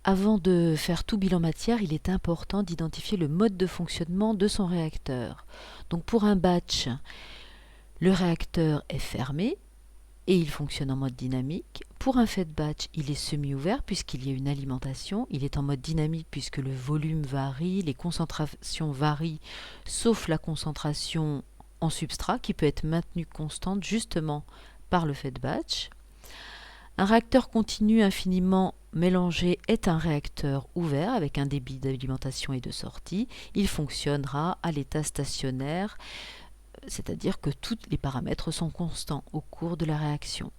Avant de faire tout bilan matière, il est important d'identifier le mode de fonctionnement de son réacteur. Donc pour un batch, le réacteur est fermé et il fonctionne en mode dynamique. Pour un fed batch, il est semi-ouvert puisqu'il y a une alimentation. Il est en mode dynamique puisque le volume varie, les concentrations varient, sauf la concentration en substrat qui peut être maintenue constante justement par le fed batch. Un réacteur continu infiniment mélangé est un réacteur ouvert avec un débit d'alimentation et de sortie. Il fonctionnera à l'état stationnaire, c'est-à-dire que tous les paramètres sont constants au cours de la réaction.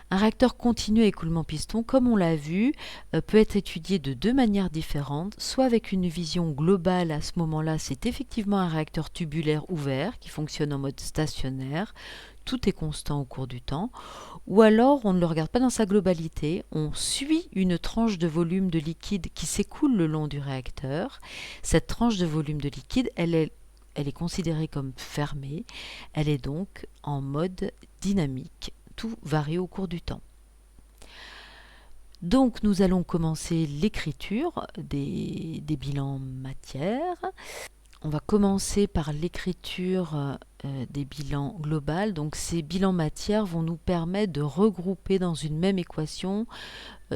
Un réacteur continu à écoulement piston, comme on l'a vu, peut être étudié de deux manières différentes, soit avec une vision globale. À ce moment-là, c'est effectivement un réacteur tubulaire ouvert qui fonctionne en mode stationnaire, tout est constant au cours du temps, ou alors on ne le regarde pas dans sa globalité, on suit une tranche de volume de liquide qui s'écoule le long du réacteur. Cette tranche de volume de liquide, elle est considérée comme fermée, elle est donc en mode dynamique. Tout varie au cours du temps. Donc nous allons commencer l'écriture des bilans matière. On va commencer par l'écriture des bilans globaux. Donc ces bilans matière vont nous permettre de regrouper dans une même équation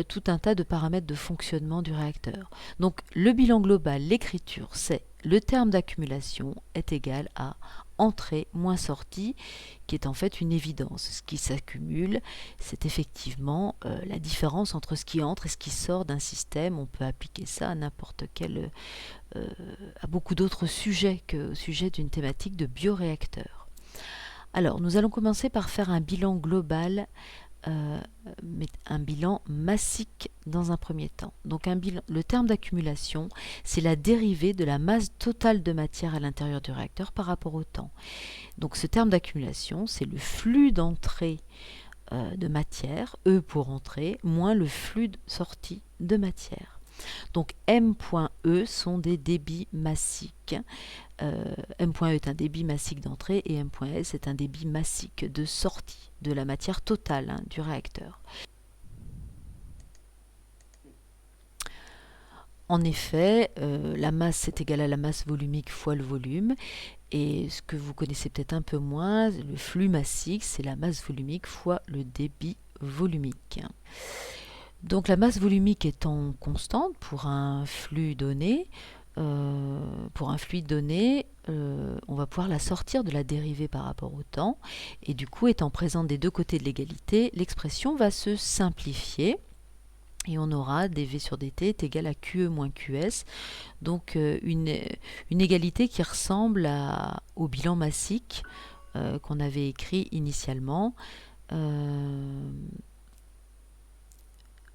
tout un tas de paramètres de fonctionnement du réacteur. Donc le bilan global, l'écriture, c'est le terme d'accumulation est égal à entrée moins sortie, qui est en fait une évidence. Ce qui s'accumule, c'est effectivement la différence entre ce qui entre et ce qui sort d'un système. On peut appliquer ça à n'importe quel, à beaucoup d'autres sujets que au sujet d'une thématique de bioréacteur. Alors, nous allons commencer par faire un bilan global, mais un bilan massique dans un premier temps. Donc le terme d'accumulation, c'est la dérivée de la masse totale de matière à l'intérieur du réacteur par rapport au temps. Donc ce terme d'accumulation, c'est le flux d'entrée de matière, E pour entrée, moins le flux de sortie de matière. Donc M.E sont des débits massiques. M.E est un débit massique d'entrée et M.S est un débit massique de sortie de la matière totale du réacteur. En effet, la masse est égale à la masse volumique fois le volume. Et ce que vous connaissez peut-être un peu moins, le flux massique, c'est la masse volumique fois le débit volumique. Donc la masse volumique étant constante pour un flux donné, pour un fluide donné, on va pouvoir la sortir de la dérivée par rapport au temps. Et du coup, étant présente des deux côtés de l'égalité, l'expression va se simplifier. Et on aura dV sur dt est égal à QE moins QS. Donc une égalité qui ressemble au bilan massique qu'on avait écrit initialement.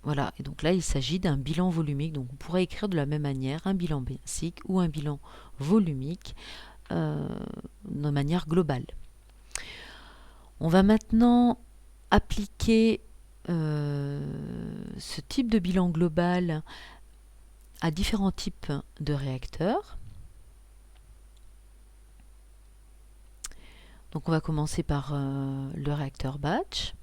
Voilà, et donc là il s'agit d'un bilan volumique, donc on pourrait écrire de la même manière un bilan massique ou un bilan volumique de manière globale. On va maintenant appliquer ce type de bilan global à différents types de réacteurs. Donc on va commencer par le réacteur batch.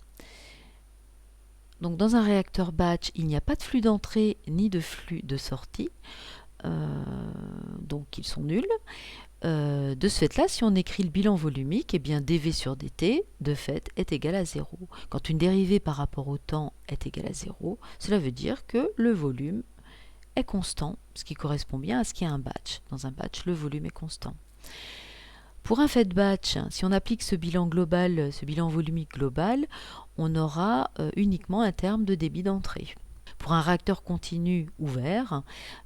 Donc dans un réacteur batch, il n'y a pas de flux d'entrée ni de flux de sortie, donc ils sont nuls. De ce fait-là, si on écrit le bilan volumique, eh bien dV sur dt, de fait, est égal à 0. Quand une dérivée par rapport au temps est égale à 0, cela veut dire que le volume est constant, ce qui correspond bien à ce qu'il y a un batch. Dans un batch, le volume est constant. Pour un fed batch, si on applique ce bilan global, ce bilan volumique global, on aura uniquement un terme de débit d'entrée. Pour un réacteur continu ouvert,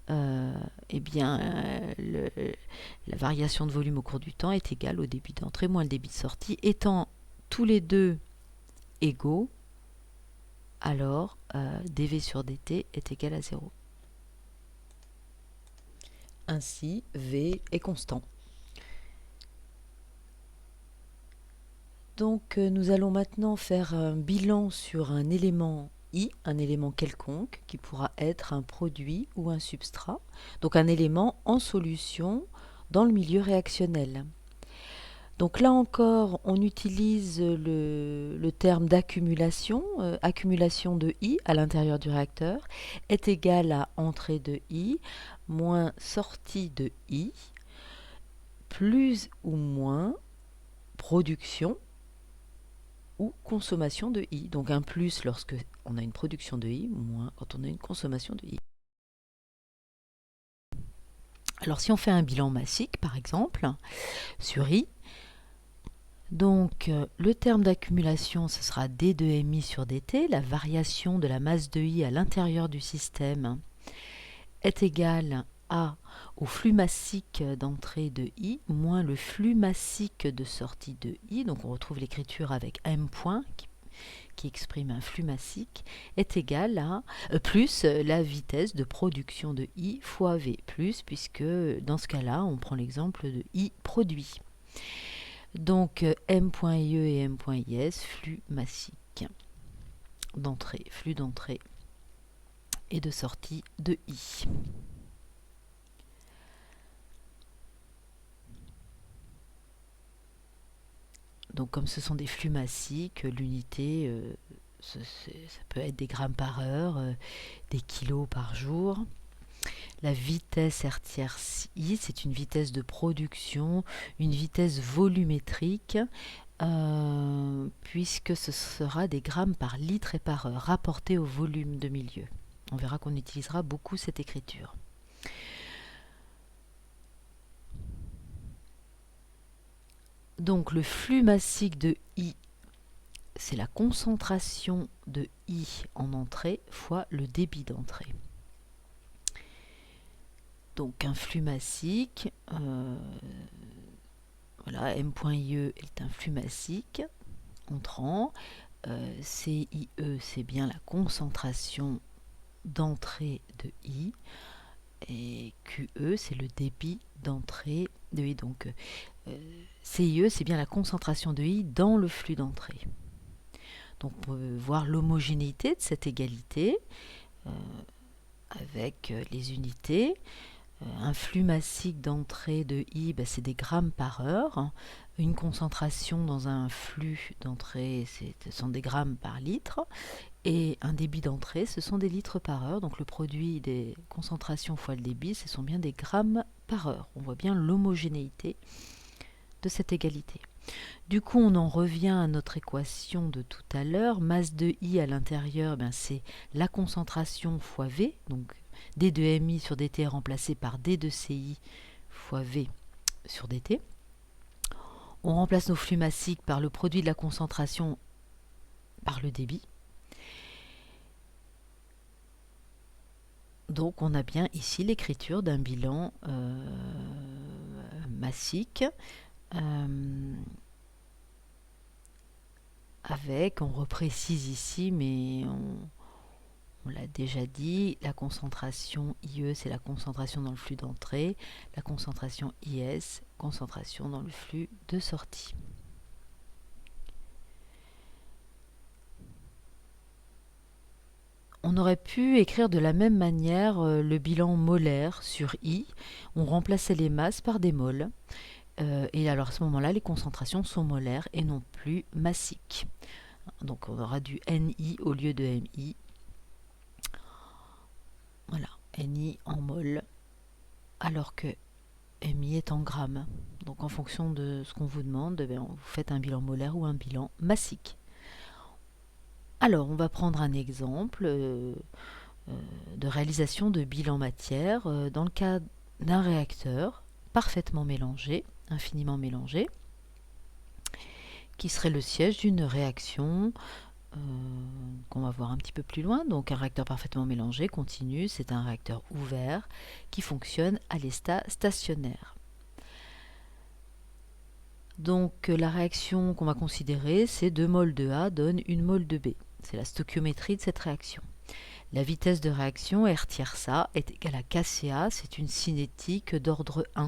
eh bien, la variation de volume au cours du temps est égale au débit d'entrée moins le débit de sortie. Étant tous les deux égaux, alors dV sur dt est égal à 0. Ainsi, V est constant. Donc nous allons maintenant faire un bilan sur un élément I, un élément quelconque, qui pourra être un produit ou un substrat, donc un élément en solution dans le milieu réactionnel. Donc là encore, on utilise le terme d'accumulation. Accumulation de I à l'intérieur du réacteur est égal à entrée de I moins sortie de I, plus ou moins production ou consommation de I. Donc un plus lorsque on a une production de I, moins quand on a une consommation de I. Alors si on fait un bilan massique, par exemple, sur I, donc le terme d'accumulation, ce sera D2MI sur DT, la variation de la masse de I à l'intérieur du système est égale au flux massique d'entrée de I moins le flux massique de sortie de I. Donc on retrouve l'écriture avec M point qui exprime un flux massique est égal à plus la vitesse de production de I fois V, plus puisque dans ce cas-là, on prend l'exemple de I produit. Donc M.IE et M.IS, flux massique d'entrée, flux d'entrée et de sortie de I. Donc comme ce sont des flux massiques, l'unité, ça peut être des grammes par heure, des kilos par jour. La vitesse hertzière I, c'est une vitesse de production, une vitesse volumétrique, puisque ce sera des grammes par litre et par heure, rapporté au volume de milieu. On verra qu'on utilisera beaucoup cette écriture. Donc le flux massique de I, c'est la concentration de I en entrée fois le débit d'entrée. Donc un flux massique, voilà, M.IE est un flux massique entrant, CIE c'est bien la concentration d'entrée de I, et QE c'est le débit d'entrée de I. Donc CIE c'est bien la concentration de I dans le flux d'entrée. Donc on peut voir l'homogénéité de cette égalité avec les unités. Un flux massique d'entrée de I, c'est des grammes par heure. Une concentration dans un flux d'entrée, ce sont des grammes par litre. Et un débit d'entrée, ce sont des litres par heure. Donc le produit des concentrations fois le débit, ce sont bien des grammes par heure. On voit bien l'homogénéité de cette égalité. Du coup, on en revient à notre équation de tout à l'heure. Masse de I à l'intérieur, c'est la concentration fois V. Donc D de MI sur DT est remplacé par D de CI fois V sur DT. On remplace nos flux massiques par le produit de la concentration par le débit. Donc on a bien ici l'écriture d'un bilan massique avec, on reprécise ici, mais on l'a déjà dit, la concentration IE, c'est la concentration dans le flux d'entrée, la concentration IS, concentration dans le flux de sortie. On aurait pu écrire de la même manière le bilan molaire sur I. On remplaçait les masses par des moles. Et alors à ce moment-là, les concentrations sont molaires et non plus massiques. Donc on aura du NI au lieu de MI. Voilà, NI en mol, alors que MI est en grammes. Donc en fonction de ce qu'on vous demande, vous faites un bilan molaire ou un bilan massique. Alors on va prendre un exemple de réalisation de bilan matière dans le cas d'un réacteur parfaitement mélangé, infiniment mélangé, qui serait le siège d'une réaction qu'on va voir un petit peu plus loin. Donc un réacteur parfaitement mélangé continu, c'est un réacteur ouvert qui fonctionne à l'état stationnaire. Donc la réaction qu'on va considérer, c'est 2 moles de A donne 1 mol de B. C'est la stoichiométrie de cette réaction. La vitesse de réaction R tierce A est égale à KCA, c'est une cinétique d'ordre 1.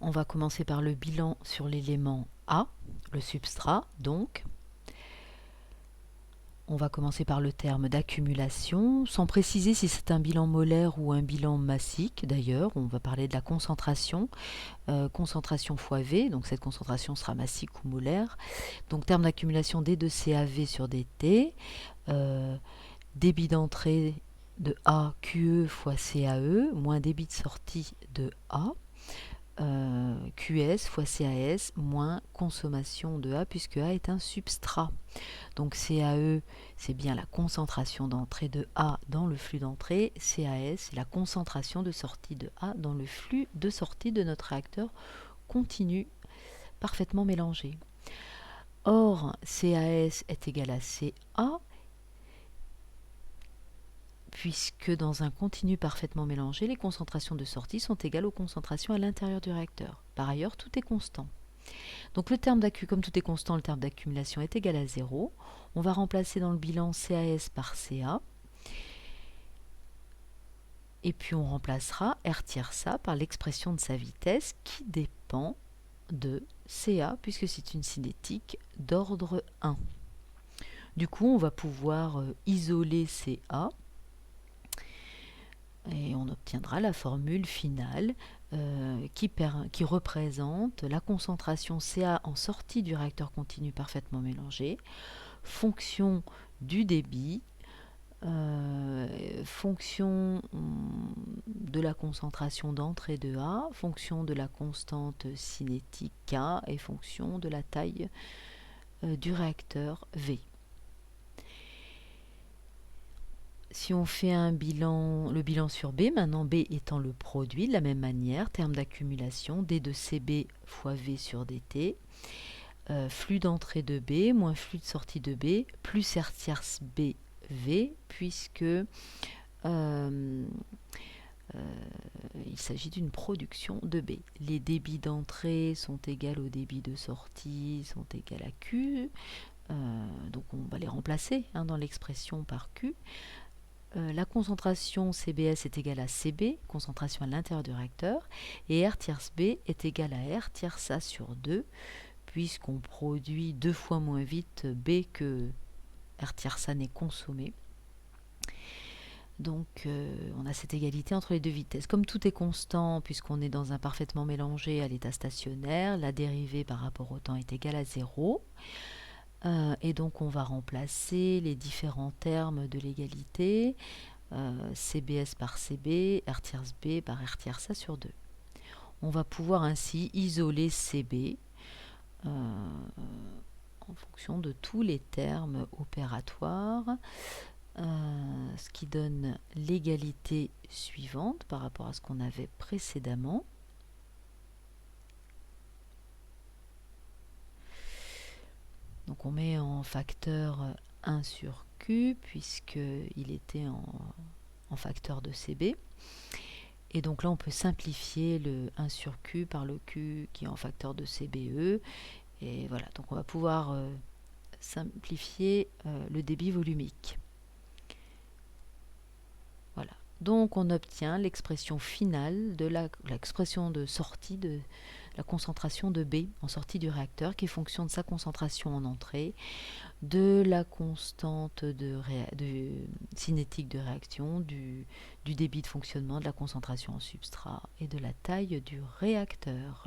On va commencer par le bilan sur l'élément A, le substrat donc. On va commencer par le terme d'accumulation, sans préciser si c'est un bilan molaire ou un bilan massique. D'ailleurs, on va parler de la concentration, concentration fois V, donc cette concentration sera massique ou molaire. Donc terme d'accumulation D de CAV sur DT, débit d'entrée de A QE fois CAE, moins débit de sortie de A, QS fois CAS, moins consommation de A, puisque A est un substrat. Donc CAE, c'est bien la concentration d'entrée de A dans le flux d'entrée. CAS, c'est la concentration de sortie de A dans le flux de sortie de notre réacteur continu parfaitement mélangé. Or, CAS est égal à CA, puisque dans un continu parfaitement mélangé, les concentrations de sortie sont égales aux concentrations à l'intérieur du réacteur. Par ailleurs, tout est constant. Donc le terme comme tout est constant, le terme d'accumulation est égal à 0. On va remplacer dans le bilan CAS par CA. Et puis on remplacera R tierça par l'expression de sa vitesse qui dépend de CA, puisque c'est une cinétique d'ordre 1. Du coup, on va pouvoir isoler CA et on obtiendra la formule finale qui représente la concentration CA en sortie du réacteur continu parfaitement mélangé, fonction du débit, fonction de la concentration d'entrée de A, fonction de la constante cinétique K et fonction de la taille du réacteur V. Si on fait le bilan sur B, maintenant B étant le produit, de la même manière, terme d'accumulation, D de CB fois V sur DT, flux d'entrée de B moins flux de sortie de B, plus R tierce B V, puisque il s'agit d'une production de B. Les débits d'entrée sont égaux aux débits de sortie, sont égaux à Q, donc on va les remplacer dans l'expression par Q. La concentration CBS est égale à CB, concentration à l'intérieur du réacteur, et R tierce B est égal à R tierce A sur 2, puisqu'on produit 2 fois moins vite B que R tierce A n'est consommé. Donc on a cette égalité entre les deux vitesses. Comme tout est constant, puisqu'on est dans un parfaitement mélangé à l'état stationnaire, la dérivée par rapport au temps est égale à 0. Et donc on va remplacer les différents termes de l'égalité, CBS par CB, R tierce B par R tierce A sur 2. On va pouvoir ainsi isoler CB en fonction de tous les termes opératoires, ce qui donne l'égalité suivante par rapport à ce qu'on avait précédemment. Donc on met en facteur 1 sur Q, puisqu'il était en facteur de CB. Et donc là, on peut simplifier le 1 sur Q par le Q qui est en facteur de CBE. Et voilà, donc on va pouvoir simplifier le débit volumique. Voilà. Donc on obtient l'expression finale de l'expression de sortie de la concentration de B en sortie du réacteur, qui est fonction de sa concentration en entrée, de la constante de cinétique de réaction, du débit de fonctionnement, de la concentration en substrat et de la taille du réacteur.